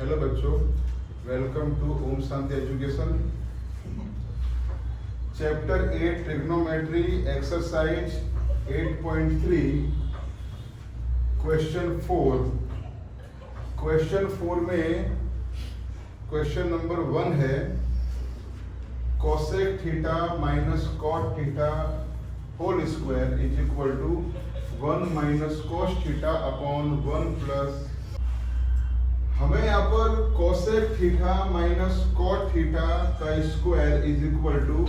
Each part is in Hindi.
हेलो बच्चों, welcome to Om Shanti Education. Chapter 8 trigonometry exercise 8.3 question 4। Question 4 में क्वेश्चन नंबर 1 है cosec theta minus cot theta whole square is equal to 1 minus cos theta upon 1 plus. हमें यहाँ पर cosec theta minus cot theta का square is equal to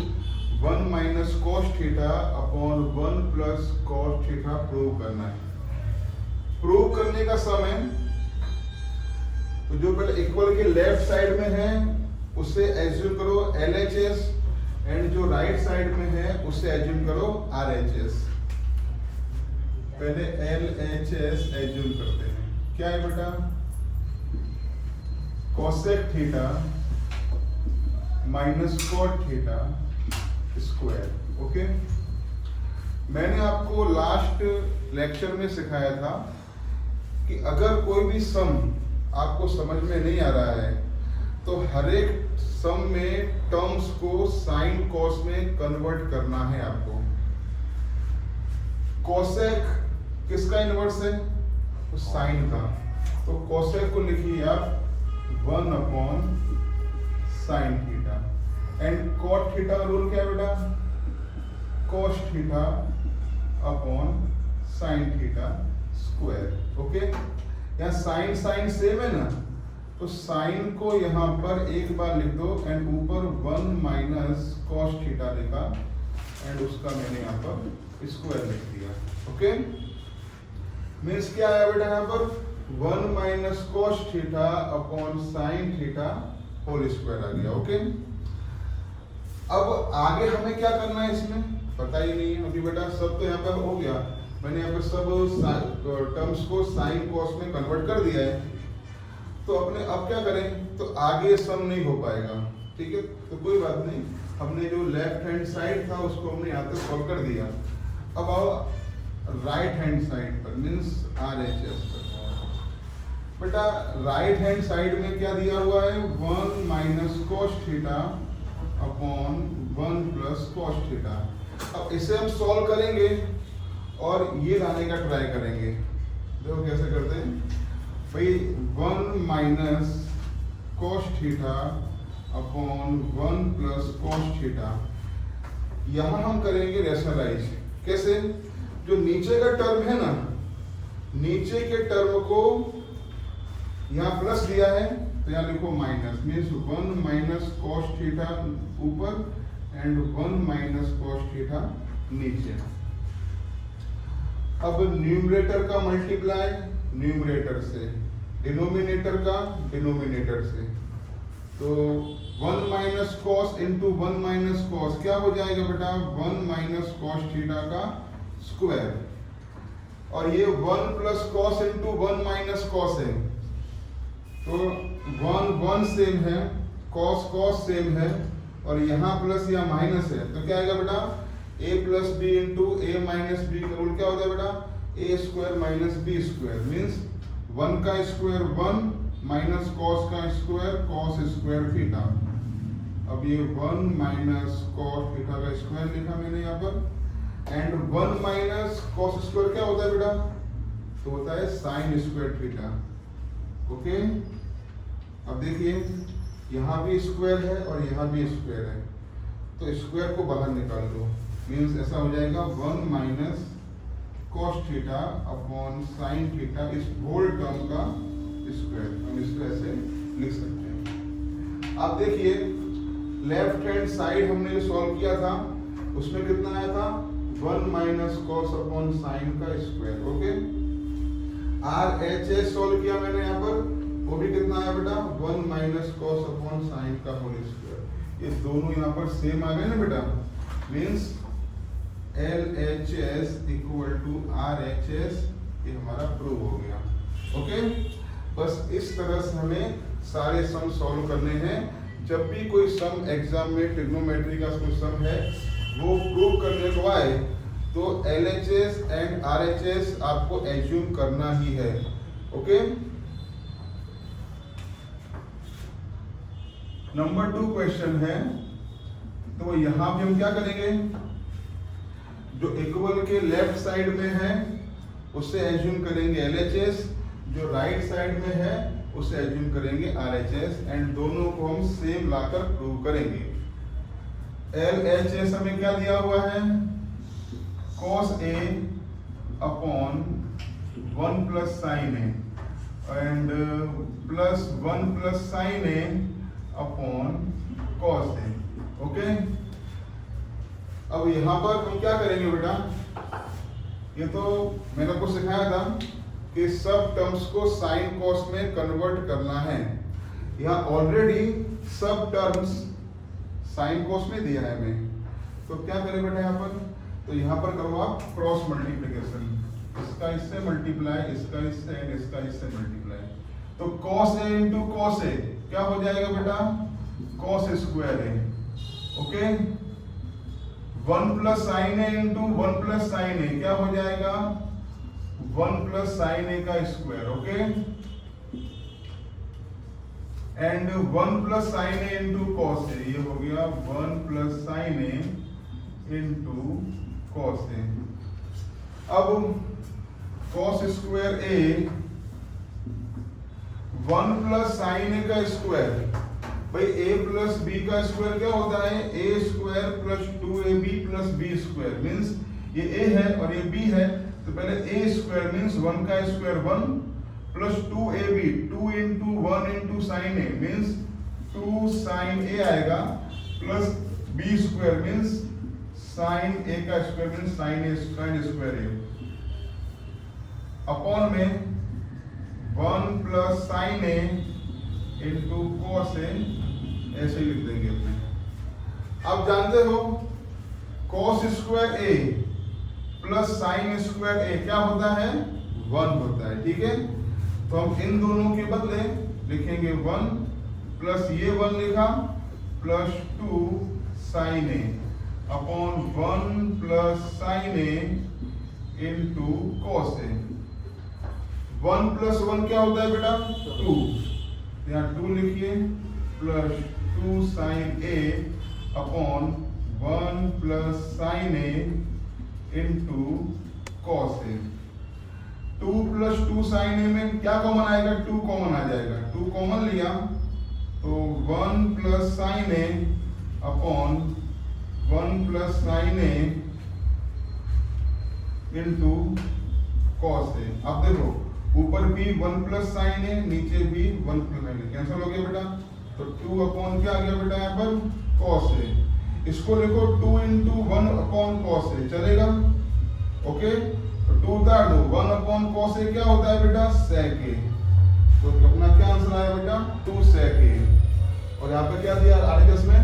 1 minus cos theta upon 1 plus cot theta prove करना है। प्रूव करने का समय तो जो पहले इक्वल के लेफ्ट साइड में है उसे एज्यूम करो LHS एंड जो राइट साइड में है उसे एज्यूम करो RHS। पहले LHS एज्यूम करते हैं। क्या है बेटा? Cosec theta minus cot theta square. Okay, मैंने आपको लास्ट लेक्चर में सिखाया था कि अगर कोई भी सम आपको समझ में नहीं आ रहा है तो हर एक सम में टर्म्स को साइन कॉस में कन्वर्ट करना है आपको। कोसेक किसका इनवर्स है? तो साइन का। तो कोसेक को लिखिए आप 1 upon sine theta and cot theta का रूल क्या है बेटा? Cos theta upon sine theta square. Okay, यहाँ साइन साइन सेम है ना, तो साइन को यहाँ पर एक बार लिख दो एंड ऊपर 1 माइनस कॉस थीटा लिखा एंड उसका मैंने यहाँ पर स्क्वायर लिख दिया। ओके, मीन्स क्या आया बेटा यहाँ पर? 1 minus cos theta upon sine theta whole square आ गया। ओके, अब आगे हमें क्या करना है इसमें पता ही नहीं है अभी बेटा। सब तो यहाँ पर हो गया, मैंने यहाँ पर सब टर्म्स को साइन कॉस में कन्वर्ट कर दिया है। तो अपने अब क्या करें? तो आगे सम नहीं हो पाएगा। ठीक है, तो कोई बात नहीं, हमने जो लेफ्ट हैंड साइड था उसको हमने यहाँ तक सॉल्व कर दिया। अब आओ राइट हैंड साइड पर, मीन्स RHS पर। बेटा राइट हैंड साइड में क्या दिया हुआ है? 1 minus cos theta upon 1 plus cos theta. अब इसे हम सॉल्व करेंगे और ये लाने का ट्राई करेंगे। देखो कैसे करते हैं भाई। 1 minus cos theta upon 1 plus cos theta, यहां हम करेंगे रैशनलाइज। कैसे? जो नीचे का टर्म है ना, नीचे के टर्म को यहाँ प्लस दिया है तो यहाँ लिखो minus, means 1 minus cos theta ऊपर एंड 1 माइनस कॉस थीटा नीचे। अब न्यूमरेटर का मल्टीप्लाई न्यूमरेटर से, डिनोमिनेटर का डिनोमिनेटर से। तो 1 minus cos into 1 minus cos क्या हो जाएगा बेटा? 1 माइनस कॉस थीटा का स्क्वायर। और ये 1 plus cos into 1 minus cos है, तो 1 सेम है, कॉस कॉस सेम है, और यहाँ प्लस या माइनस है तो क्या आएगा बेटा? a plus b into a minus b का रूल क्या होता है बेटा? a square minus b square, means 1 का स्क्वायर 1 माइनस कॉस का स्क्वायर कॉस स्क्वायर थीटा। अब ये 1 माइनस कॉस थीटा का स्क्वायर लिखा मैंने यहाँ पर एंड 1 माइनस कॉस स्क्वायर क्या होता है बेटा? तो होता है साइन स्क्वायर थीटा। ओके, अब देखिए यहाँ भी स्क्वायर है और यहाँ भी स्क्वायर है, तो स्क्वायर को बाहर निकाल दो, मीन्स ऐसा हो जाएगा 1 minus cos theta upon sine theta, इस होल टर्म का स्क्वायर। हम इसको ऐसे लिख सकते हैं। अब देखिए लेफ्ट हैंड साइड हमने जो सॉल्व किया था उसमें कितना आया था? 1 माइनस कॉस अपॉन साइन का स्क्वायर। ओके, RHS सॉल्व किया मैंने यहाँ पर, वो भी कितना आया बेटा? 1 माइनस कॉस अपॉन साइन का होल स्क्वायर। ये दोनों यहाँ पर सेम आ गए ना बेटा, means LHS equal to RHS, ये हमारा प्रूव हो गया। ओके, बस इस तरह से हमें सारे सम सॉल्व करने हैं। जब भी कोई सम एग्जाम में ट्रिग्नोमेट्री का कोई सम है वो प्रूव करने को आए तो LHS एंड RHS आपको एज्यूम करना ही है। ओके, नंबर 2 क्वेश्चन है, तो यहां पे हम क्या करेंगे, जो इक्वल के लेफ्ट साइड में है उससे एज्यूम करेंगे LHS, जो राइट साइड में है उसे एज्यूम करेंगे RHS, एंड दोनों को हम सेम लाकर प्रूव करेंगे। LHS हमें क्या दिया हुआ है, cos A upon 1 plus sine A and plus 1 plus sine A upon cos A। Okay, अब यहां पर हम क्या करेंगे बेटा, ये तो मैंने आपको सिखाया था कि सब टर्म्स को साइन कॉस में कन्वर्ट करना है। यहाँ ऑलरेडी सब टर्म्स साइन कॉस में दिया है हमें, तो क्या करें बेटा यहाँ पर, तो यहाँ पर करो आप क्रॉस मल्टीप्लिकेशन, इसका इससे मल्टीप्लाई, इसका इससे एंड इसका इससे मल्टीप्लाई, तो cos A into cos A क्या हो जाएगा बेटा, cos square A। Okay, 1 plus sine A into 1 plus sine A क्या हो जाएगा, 1 प्लस साइन A का square. Okay, and 1 plus sine A into cos A, ये हो गया 1 plus sine A into cos A। अब cos square A 1 plus sine A का स्क्वायर, भाई A प्लस B का स्क्वायर क्या होता है, A square plus 2AB plus B square, means ये A है और ये B है, तो पहले A स्क्वायर मीन्स 1 का square 1 plus 2AB, 2 into 1 into sine A means 2 sine A आएगा, plus B square means sine A का square means sine A square A, upon में 1 plus sine A into cos A, ऐसे ही लिख देंगे अपने। अब जानते हो cos square A plus sine square A क्या होता है, 1 होता है। ठीक है, तो हम इन दोनों के बदले लिखेंगे 1 प्लस ये 1 लिखा plus 2 sine A upon 1 plus sine A into cos A। 1 plus 1 क्या होता है बेटा, 2, यहाँ 2 लिखिए plus 2 sine A upon 1 plus sine A into cos A। 2 plus 2 sine A में क्या कॉमन आएगा, 2 कॉमन आ जाएगा, 2 कॉमन लिया तो 1 plus sine A upon 1 plus sine A into cos A। अब देखो ऊपर भी 1 प्लस साइन A, नीचे भी 1 प्लस साइन A, कैंसिल हो गया बेटा, तो 2 अपॉन क्या आ गया बेटा यहाँ पर, cos A। इसको लिखो 2 इंटू 1 अपॉन cos A, चलेगा। ओके, तो 2 उतार दो, 1 अपॉन cos A क्या होता है बेटा, sec A, तो अपना क्या आंसर आया बेटा, 2 sec A। और यहाँ पे क्या दिया RHS में,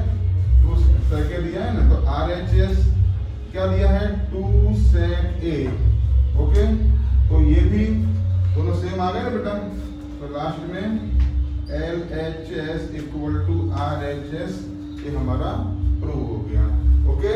2 sec A दिया है ना, तो RHS क्या दिया है, 2 sec A। ओके, तो ये भी दोनों सेम आ गए ना बेटा, तो लास्ट में LHS इक्वल टू RHS, ये हमारा प्रूव हो गया। ओके।